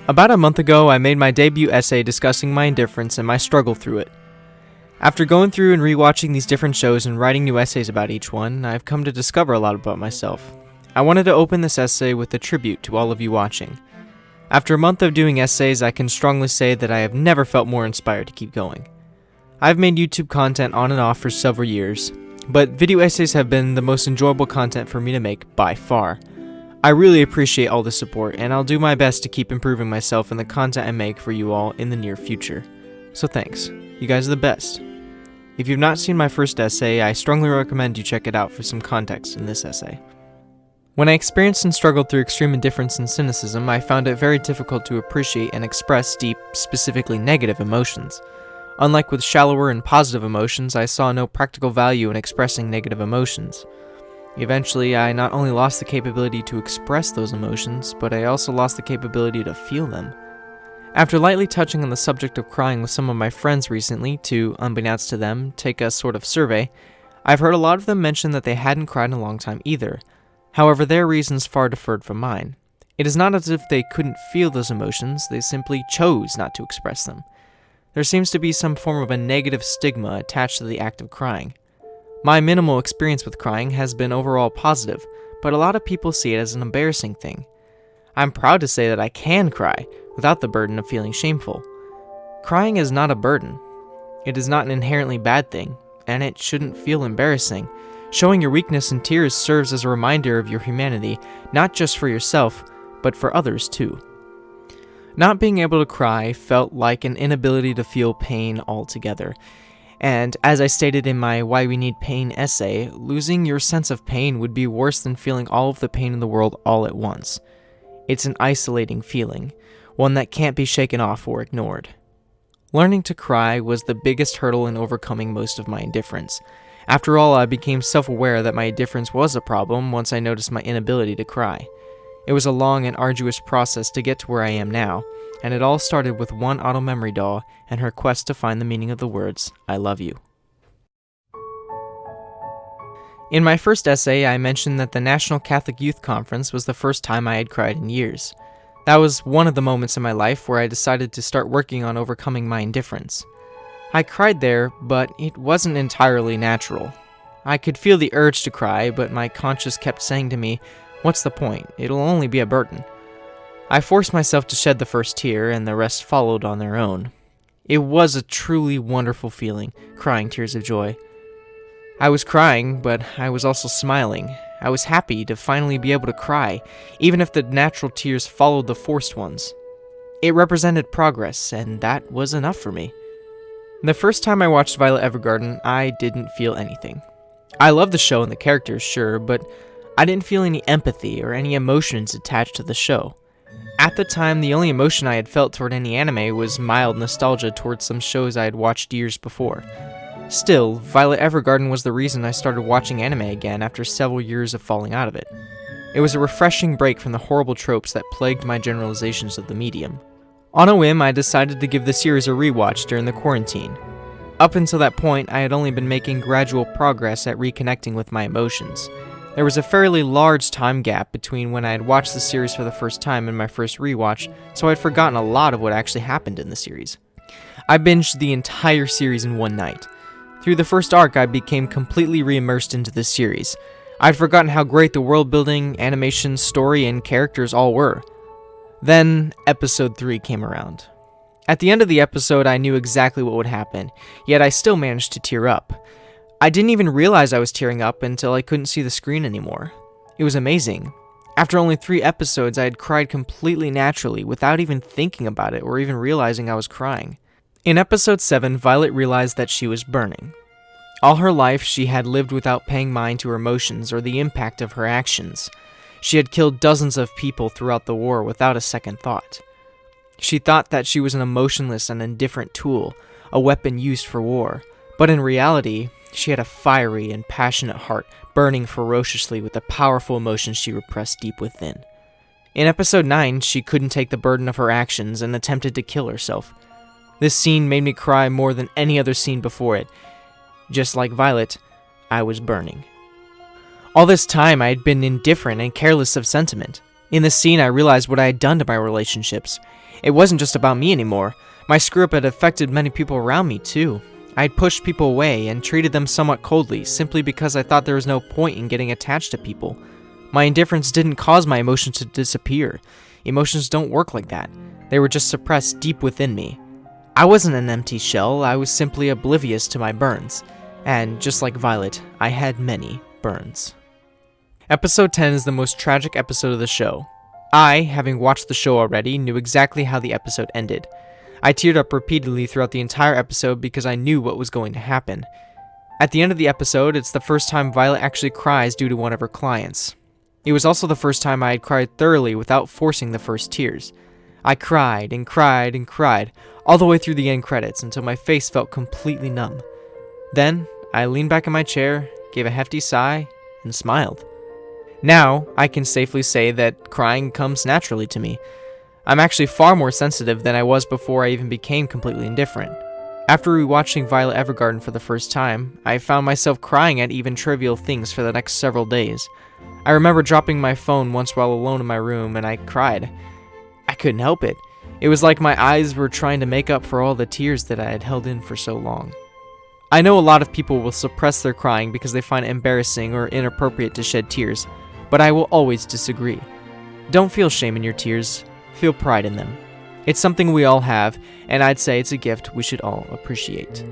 About a month ago, I made my debut essay discussing my indifference and my struggle through it. After going through and rewatching these different shows and writing new essays about each one, I've come to discover a lot about myself. I wanted to open this essay with a tribute to all of you watching. After a month of doing essays, I can strongly say that I have never felt more inspired to keep going. I've made YouTube content on and off for several years, but video essays have been the most enjoyable content for me to make by far. I really appreciate all the support, and I'll do my best to keep improving myself in the content I make for you all in the near future. So thanks. You guys are the best. If you've not seen my first essay, I strongly recommend you check it out for some context in this essay. When I experienced and struggled through extreme indifference and cynicism, I found it very difficult to appreciate and express deep, specifically negative emotions. Unlike with shallower and positive emotions, I saw no practical value in expressing negative emotions. Eventually, I not only lost the capability to express those emotions, but I also lost the capability to feel them. After lightly touching on the subject of crying with some of my friends recently to, unbeknownst to them, take a sort of survey, I've heard a lot of them mention that they hadn't cried in a long time either. However, their reasons far differed from mine. It is not as if they couldn't feel those emotions, they simply chose not to express them. There seems to be some form of a negative stigma attached to the act of crying. My minimal experience with crying has been overall positive, but a lot of people see it as an embarrassing thing. I'm proud to say that I can cry without the burden of feeling shameful. Crying is not a burden. It is not an inherently bad thing, and it shouldn't feel embarrassing. Showing your weakness in tears serves as a reminder of your humanity, not just for yourself, but for others too. Not being able to cry felt like an inability to feel pain altogether. And as I stated in my Why We Need Pain essay, losing your sense of pain would be worse than feeling all of the pain in the world all at once. It's an isolating feeling, one that can't be shaken off or ignored. Learning to cry was the biggest hurdle in overcoming most of my indifference. After all, I became self-aware that my indifference was a problem once I noticed my inability to cry. It was a long and arduous process to get to where I am now, and it all started with one auto-memory doll and her quest to find the meaning of the words, I love you. In my first essay, I mentioned that the National Catholic Youth Conference was the first time I had cried in years. That was one of the moments in my life where I decided to start working on overcoming my indifference. I cried there, but it wasn't entirely natural. I could feel the urge to cry, but my conscience kept saying to me, what's the point? It'll only be a burden. I forced myself to shed the first tear, and the rest followed on their own. It was a truly wonderful feeling, crying tears of joy. I was crying, but I was also smiling. I was happy to finally be able to cry, even if the natural tears followed the forced ones. It represented progress, and that was enough for me. The first time I watched Violet Evergarden, I didn't feel anything. I loved the show and the characters, sure, but I didn't feel any empathy or any emotions attached to the show. At the time, the only emotion I had felt toward any anime was mild nostalgia towards some shows I had watched years before. Still, Violet Evergarden was the reason I started watching anime again after several years of falling out of it. It was a refreshing break from the horrible tropes that plagued my generalizations of the medium. On a whim, I decided to give the series a rewatch during the quarantine. Up until that point, I had only been making gradual progress at reconnecting with my emotions. There was a fairly large time gap between when I had watched the series for the first time and my first rewatch, so I had forgotten a lot of what actually happened in the series. I binged the entire series in one night. Through the first arc, I became completely re-immersed into the series. I'd forgotten how great the world building, animation, story, and characters all were. Then, episode 3 came around. At the end of the episode, I knew exactly what would happen, yet I still managed to tear up. I didn't even realize I was tearing up until I couldn't see the screen anymore. It was amazing. After only 3 episodes, I had cried completely naturally without even thinking about it or even realizing I was crying. In episode 7, Violet realized that she was burning. All her life, she had lived without paying mind to her emotions or the impact of her actions. She had killed dozens of people throughout the war without a second thought. She thought that she was an emotionless and indifferent tool, a weapon used for war. But in reality, she had a fiery and passionate heart burning ferociously with the powerful emotions she repressed deep within. In episode 9, she couldn't take the burden of her actions and attempted to kill herself. This scene made me cry more than any other scene before it. Just like Violet, I was burning. All this time I had been indifferent and careless of sentiment. In the scene, I realized what I had done to my relationships. It wasn't just about me anymore. My screw-up had affected many people around me, too. I had pushed people away and treated them somewhat coldly, simply because I thought there was no point in getting attached to people. My indifference didn't cause my emotions to disappear. Emotions don't work like that. They were just suppressed deep within me. I wasn't an empty shell, I was simply oblivious to my burns. And just like Violet, I had many burns. Episode 10 is the most tragic episode of the show. I, having watched the show already, knew exactly how the episode ended. I teared up repeatedly throughout the entire episode because I knew what was going to happen. At the end of the episode, it's the first time Violet actually cries due to one of her clients. It was also the first time I had cried thoroughly without forcing the first tears. I cried and cried and cried, all the way through the end credits until my face felt completely numb. Then, I leaned back in my chair, gave a hefty sigh, and smiled. Now, I can safely say that crying comes naturally to me. I'm actually far more sensitive than I was before I even became completely indifferent. After rewatching Violet Evergarden for the first time, I found myself crying at even trivial things for the next several days. I remember dropping my phone once while alone in my room, and I cried. I couldn't help it. It was like my eyes were trying to make up for all the tears that I had held in for so long. I know a lot of people will suppress their crying because they find it embarrassing or inappropriate to shed tears, but I will always disagree. Don't feel shame in your tears, feel pride in them. It's something we all have, and I'd say it's a gift we should all appreciate.